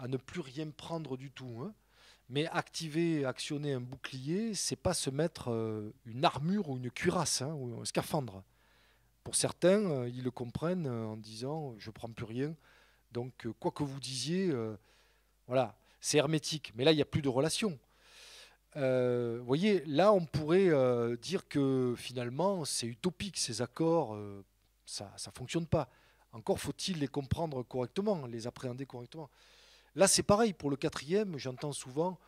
ne plus rien prendre du tout. Hein. Mais actionner un bouclier, c'est pas se mettre une armure ou une cuirasse, hein, ou un scaphandre. Pour certains, ils le comprennent en disant je prends plus rien. Donc quoi que vous disiez, voilà, c'est hermétique. Mais là, il n'y a plus de relation. Vous voyez, là, on pourrait dire que finalement, c'est utopique, ces accords, ça ne fonctionne pas. Encore faut-il les comprendre correctement, les appréhender correctement. Là, c'est pareil, pour le quatrième, j'entends souvent,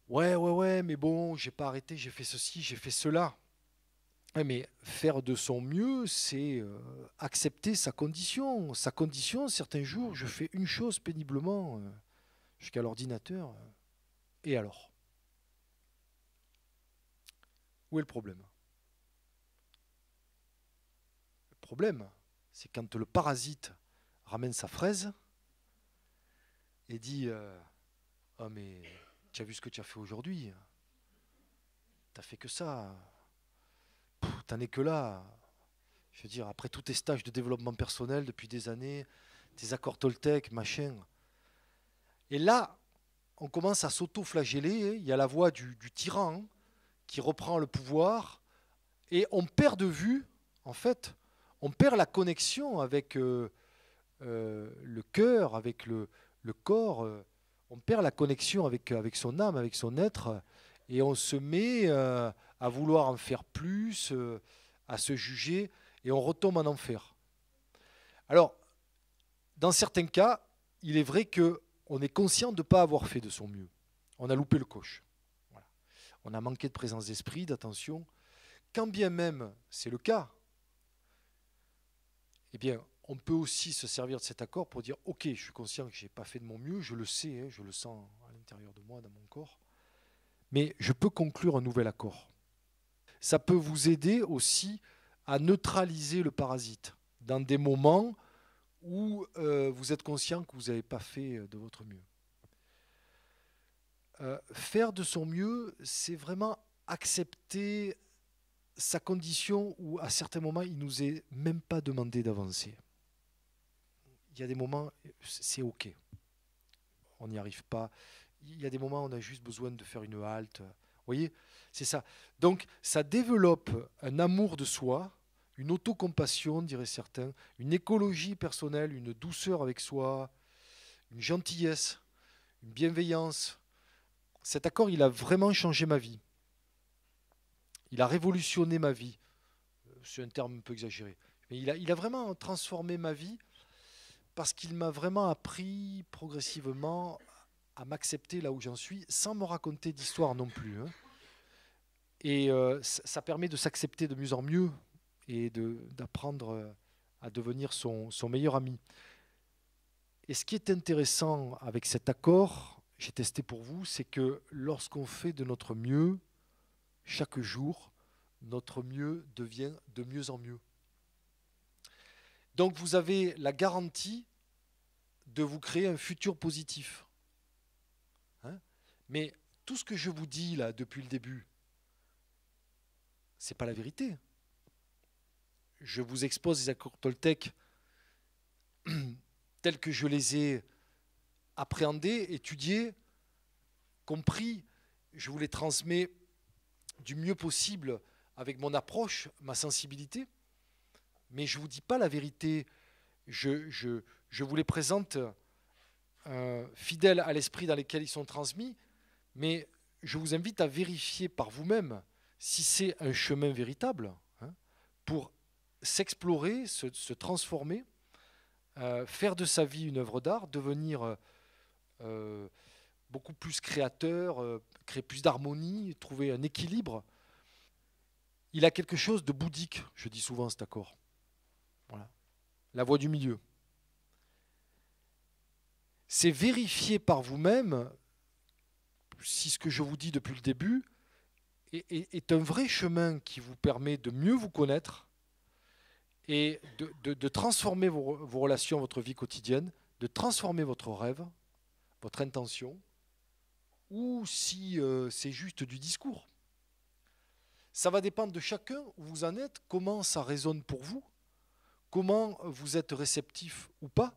ouais, mais bon, j'ai pas arrêté, j'ai fait ceci, j'ai fait cela. Ouais, mais faire de son mieux, c'est accepter sa condition. Sa condition, certains jours, je fais une chose péniblement jusqu'à l'ordinateur. Et alors? Où est le problème? Le problème, c'est quand le parasite ramène sa fraise et dit oh, mais tu as vu ce que tu as fait aujourd'hui? T'as fait que ça. T'en es que là. Je veux dire, après tous tes stages de développement personnel depuis des années, tes accords Toltec, machin. Et là, on commence à s'auto-flageller. Il y a la voix du tyran qui reprend le pouvoir. Et on perd de vue, en fait, on perd la connexion avec le cœur, avec le corps, on perd la connexion avec son âme, avec son être, et on se met à vouloir en faire plus, à se juger, et on retombe en enfer. Alors, dans certains cas, il est vrai qu'on est conscient de ne pas avoir fait de son mieux. On a loupé le coche. Voilà. On a manqué de présence d'esprit, d'attention. Quand bien même c'est le cas, eh bien, on peut aussi se servir de cet accord pour dire « Ok, je suis conscient que je n'ai pas fait de mon mieux, je le sais, hein, je le sens à l'intérieur de moi, dans mon corps, mais je peux conclure un nouvel accord. » Ça peut vous aider aussi à neutraliser le parasite dans des moments où vous êtes conscient que vous n'avez pas fait de votre mieux. Faire de son mieux, c'est vraiment accepter sa condition où à certains moments il ne nous est même pas demandé d'avancer. Il y a des moments, c'est ok, on n'y arrive pas. Il y a des moments où on a juste besoin de faire une halte. Vous voyez, c'est ça. Donc ça développe un amour de soi, une autocompassion, diraient certains, une écologie personnelle, une douceur avec soi, une gentillesse, une bienveillance. Cet accord, il a vraiment changé ma vie. Il a révolutionné ma vie. C'est un terme un peu exagéré. Mais il a vraiment transformé ma vie parce qu'il m'a vraiment appris progressivement à m'accepter là où j'en suis, sans me raconter d'histoire non plus. Hein. Et ça permet de s'accepter de mieux en mieux et d'apprendre à devenir son meilleur ami. Et ce qui est intéressant avec cet accord, j'ai testé pour vous, c'est que lorsqu'on fait de notre mieux, chaque jour, notre mieux devient de mieux en mieux. Donc vous avez la garantie de vous créer un futur positif. Hein? Mais tout ce que je vous dis là depuis le début, ce n'est pas la vérité. Je vous expose les accords Toltec tels que je les ai appréhendés, étudiés, compris. Je vous les transmets du mieux possible avec mon approche, ma sensibilité. Mais je ne vous dis pas la vérité. Je vous les présente fidèles à l'esprit dans lequel ils sont transmis, mais je vous invite à vérifier par vous-même si c'est un chemin véritable, hein, pour s'explorer, se transformer, faire de sa vie une œuvre d'art, devenir beaucoup plus créateur, créer plus d'harmonie, trouver un équilibre. Il a quelque chose de bouddhique, je dis souvent cet accord. Voilà. La voie du milieu. C'est vérifier par vous-même si ce que je vous dis depuis le début est un vrai chemin qui vous permet de mieux vous connaître et de transformer vos relations, votre vie quotidienne, de transformer votre rêve, votre intention, ou si c'est juste du discours. Ça va dépendre de chacun où vous en êtes, comment ça résonne pour vous, comment vous êtes réceptif ou pas,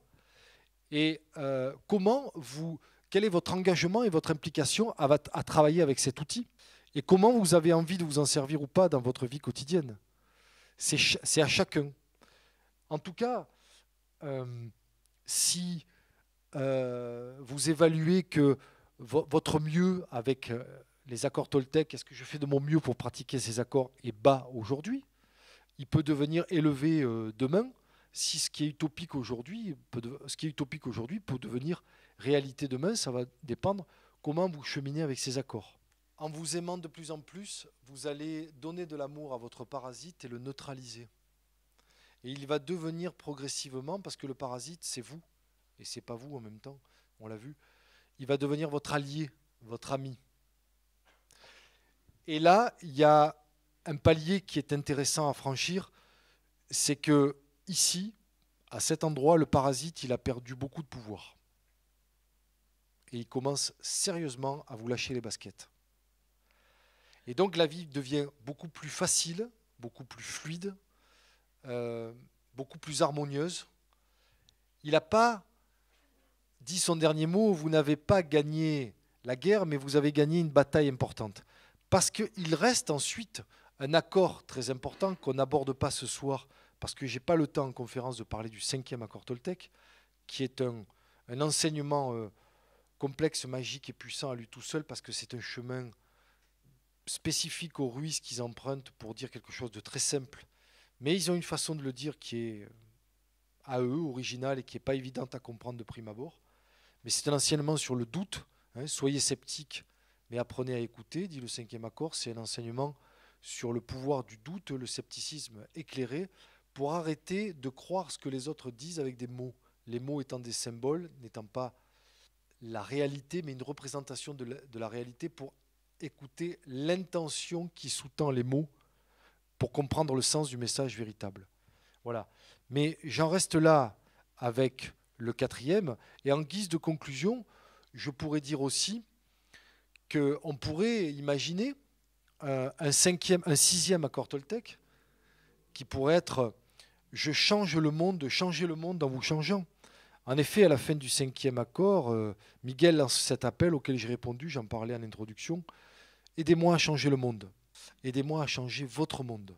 et quel est votre engagement et votre implication à travailler avec cet outil, et comment vous avez envie de vous en servir ou pas dans votre vie quotidienne. C'est à chacun. En tout cas, si vous évaluez que votre mieux avec les accords Toltec, est-ce que je fais de mon mieux pour pratiquer ces accords, est bas aujourd'hui, il peut devenir élevé demain. Si ce qui est utopique aujourd'hui peut devenir réalité demain, ça va dépendre comment vous cheminez avec ces accords. En vous aimant de plus en plus, vous allez donner de l'amour à votre parasite et le neutraliser. Et il va devenir progressivement, parce que le parasite, c'est vous, et c'est pas vous en même temps, on l'a vu, il va devenir votre allié, votre ami. Et là, il y a un palier qui est intéressant à franchir, c'est que ici, à cet endroit, le parasite, il a perdu beaucoup de pouvoir. Et il commence sérieusement à vous lâcher les baskets. Et donc la vie devient beaucoup plus facile, beaucoup plus fluide, beaucoup plus harmonieuse. Il n'a pas dit son dernier mot, vous n'avez pas gagné la guerre, mais vous avez gagné une bataille importante. Parce qu'il reste ensuite un accord très important qu'on n'aborde pas ce soir, parce que je n'ai pas le temps en conférence de parler du 5e accord Toltec, qui est un enseignement complexe, magique et puissant à lui tout seul, parce que c'est un chemin spécifique aux ruisses qu'ils empruntent pour dire quelque chose de très simple. Mais ils ont une façon de le dire qui est à eux, originale, et qui n'est pas évidente à comprendre de prime abord. Mais c'est un enseignement sur le doute. Hein, soyez sceptiques, mais apprenez à écouter, dit le 5e accord. C'est un enseignement sur le pouvoir du doute, le scepticisme éclairé, pour arrêter de croire ce que les autres disent avec des mots. Les mots étant des symboles, n'étant pas la réalité, mais une représentation de la réalité, pour écouter l'intention qui sous-tend les mots, pour comprendre le sens du message véritable. Voilà. Mais j'en reste là avec le 4e, et en guise de conclusion, je pourrais dire aussi qu'on pourrait imaginer un 6e accord Toltec qui pourrait être « je change le monde, changer le monde en vous changeant ». En effet, à la fin du 5e accord, Miguel lance cet appel auquel j'ai répondu, j'en parlais en introduction. Aidez-moi à changer le monde. Aidez-moi à changer votre monde.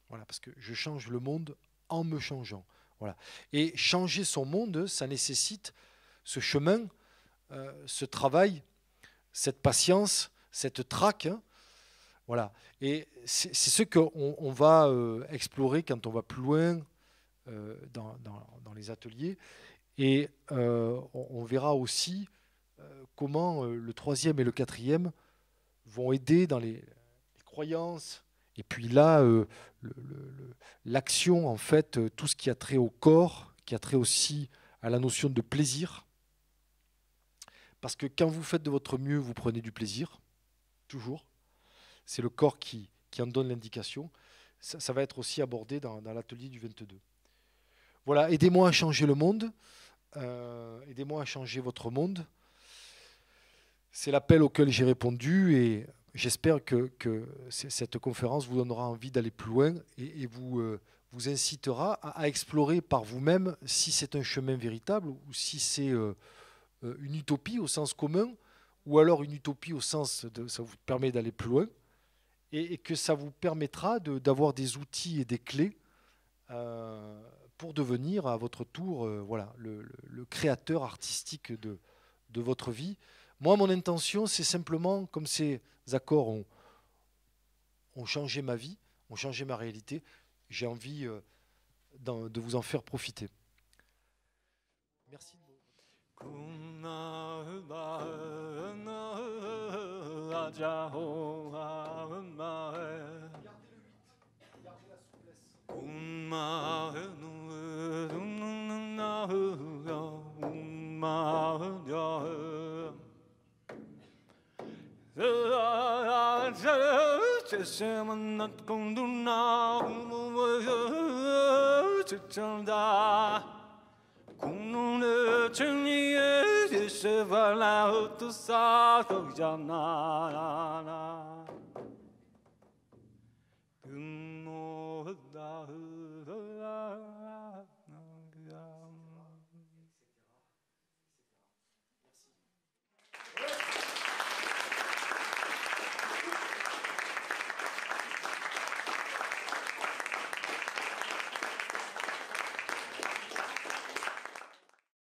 Voilà, parce que je change le monde en me changeant. Voilà. Et changer son monde, ça nécessite ce chemin, ce travail, cette patience, cette traque. Hein. Voilà. Et c'est ce qu'on va explorer quand on va plus loin dans les ateliers. Et on verra aussi comment le 3e et le 4e vont aider dans les croyances. Et puis là, l'action, en fait, tout ce qui a trait au corps, qui a trait aussi à la notion de plaisir. Parce que quand vous faites de votre mieux, vous prenez du plaisir, toujours. C'est le corps qui en donne l'indication. Ça va être aussi abordé dans l'atelier du 22. Voilà, aidez-moi à changer le monde. Aidez-moi à changer votre monde. C'est l'appel auquel j'ai répondu et j'espère que cette conférence vous donnera envie d'aller plus loin et vous incitera à explorer par vous-même si c'est un chemin véritable ou si c'est une utopie au sens commun ou alors une utopie au sens de ça vous permet d'aller plus loin et que ça vous permettra d'avoir des outils et des clés pour devenir à votre tour voilà, le créateur artistique de votre vie. Moi, mon intention, c'est simplement, comme ces accords ont changé ma vie, ont changé ma réalité, j'ai envie de vous en faire profiter. Merci. Good